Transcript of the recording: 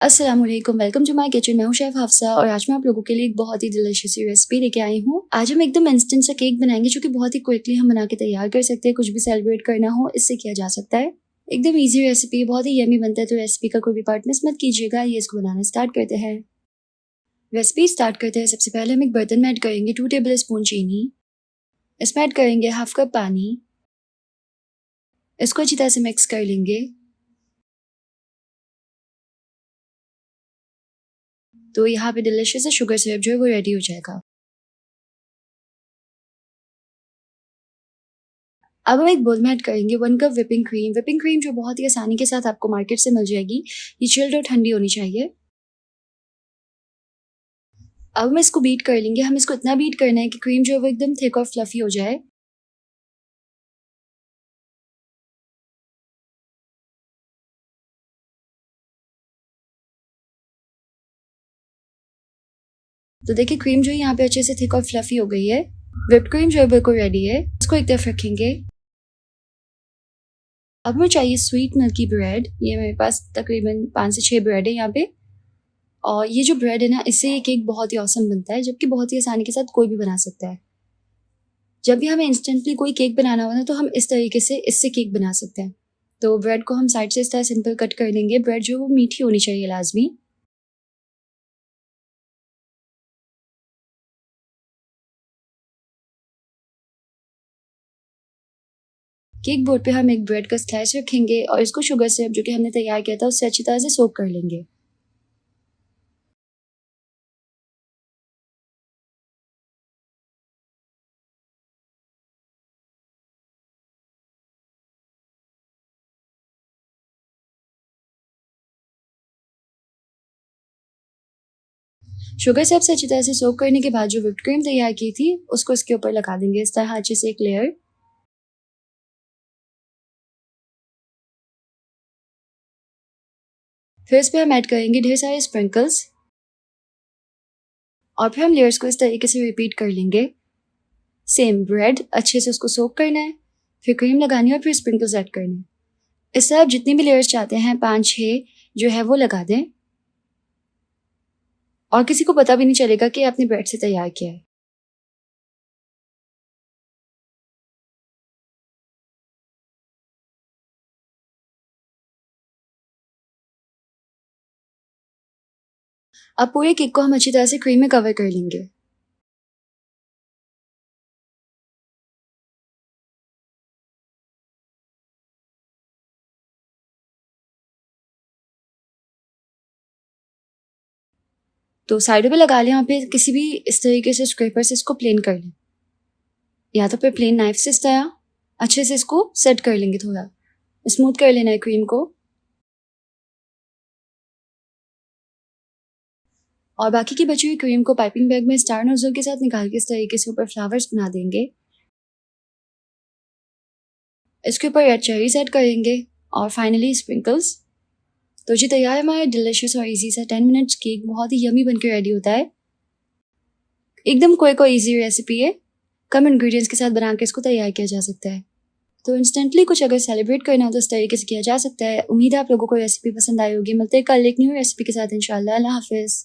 अस्सलाम वालेकुम, welcome to my kitchen. मैं हूं शेफ हफ्सा और आज मैं आप लोगों के लिए एक बहुत ही डिलीशियस सी रेसिपी लेके आई हूं। आज हम एकदम इंस्टेंट सा केक बनाएंगे जो कि बहुत ही क्विकली हम बना के तैयार कर सकते हैं। कुछ भी सेलिब्रेट करना हो इससे किया जा सकता है। एकदम ईजी रेसिपी, बहुत ही यमी बनता है, तो रेसिपी का कोई भी पार्ट मिस मत कीजिएगा। ये इसको बनाना स्टार्ट करते हैं। रेसिपी स्टार्ट करते हैं। सबसे पहले हम एक बर्तन में ऐड करेंगे 2 टेबल स्पून चीनी। इसमें ऐड करेंगे हाफ कप पानी। इसको अच्छी तरह से मिक्स कर लेंगे। तो यहाँ पे डिलीशियस सा शुगर सिरप जो है वो रेडी हो जाएगा। अब हम एक बोल में ऐड करेंगे 1 cup whipping cream. Whipping cream जो बहुत ही आसानी के साथ आपको मार्केट से मिल जाएगी। ये चिल्ड और ठंडी होनी चाहिए। अब हम इसको बीट कर लेंगे। हम इसको इतना बीट करना है कि क्रीम जो है वो एकदम थिक और फ्लफी हो जाए। तो देखिए क्रीम जो है यहाँ पे अच्छे से थिक और फ्लफी हो गई है। व्हिप्ड क्रीम जो है बिल्कुल रेडी है। इसको एक तरफ रखेंगे। अब हमें चाहिए स्वीट मिल्की ब्रेड। ये मेरे पास तकरीबन 5 से 6 ब्रेड है यहाँ पे। और ये जो ब्रेड है ना, इससे ये केक बहुत ही औसम बनता है, जबकि बहुत ही आसानी के साथ कोई भी बना सकता है। जब भी हमें इंस्टेंटली कोई केक बनाना हो ना, तो हम इस तरीके से इससे केक बना सकते हैं। तो ब्रेड को हम साइड से इस तरह सिंपल कट कर लेंगे। ब्रेड जो वो मीठी होनी चाहिए लाजमी। केक बोर्ड पे हम एक ब्रेड का स्लाइस रखेंगे और इसको शुगर सिरप जो कि हमने तैयार किया था उससे अच्छी तरह से सोक कर लेंगे। शुगर सिरप से अच्छी तरह से सोक करने के बाद जो व्हिप्ड क्रीम तैयार की थी उसको इसके ऊपर लगा देंगे इस तरह अच्छे से एक लेयर। फिर इस पर हम ऐड करेंगे ढेर सारे स्प्रिंकल्स और फिर हम लेयर्स को इस तरीके से रिपीट कर लेंगे। सेम ब्रेड अच्छे से उसको सोक करना है, फिर क्रीम लगानी है और फिर स्प्रिंकल्स ऐड करने हैं। इस तरह आप जितनी भी लेयर्स चाहते हैं 5-6 जो है वो लगा दें और किसी को पता भी नहीं चलेगा कि आपने ब्रेड से तैयार किया है। अब पूरे केक को हम अच्छी तरह से क्रीम में कवर कर लेंगे। तो साइडों पे लगा लें, यहाँ पे किसी भी इस तरीके से स्क्रैपर से इसको प्लेन कर लें, या तो फिर प्लेन नाइफ से इस तरह अच्छे से इसको सेट कर लेंगे। थोड़ा स्मूथ कर लेना है क्रीम को। और बाकी की बची हुई क्रीम को पाइपिंग बैग में स्टार नोजल के साथ निकाल के इस तरीके से ऊपर फ्लावर्स बना देंगे। इसके ऊपर रेड चेरीज ऐड करेंगे और फाइनली स्प्रिंकल्स। तो जी तैयार है हमारा डिलिशियस और इजी सा 10 मिनट्स केक। बहुत ही यमी बनकर रेडी होता है। एकदम क्विक और इजी रेसिपी है। कम इंग्रेडिएंट्स के साथ बना के इसको तैयार किया जा सकता है। तो इंस्टेंटली कुछ अगर सेलिब्रेट करना हो तो इस तरीके से किया जा सकता है। उम्मीद है आप लोगों को रेसिपी पसंद आई होगी। मिलते हैं कल एक न्यू रेसिपी के साथ इंशाल्लाह। अल्लाह हाफिज़।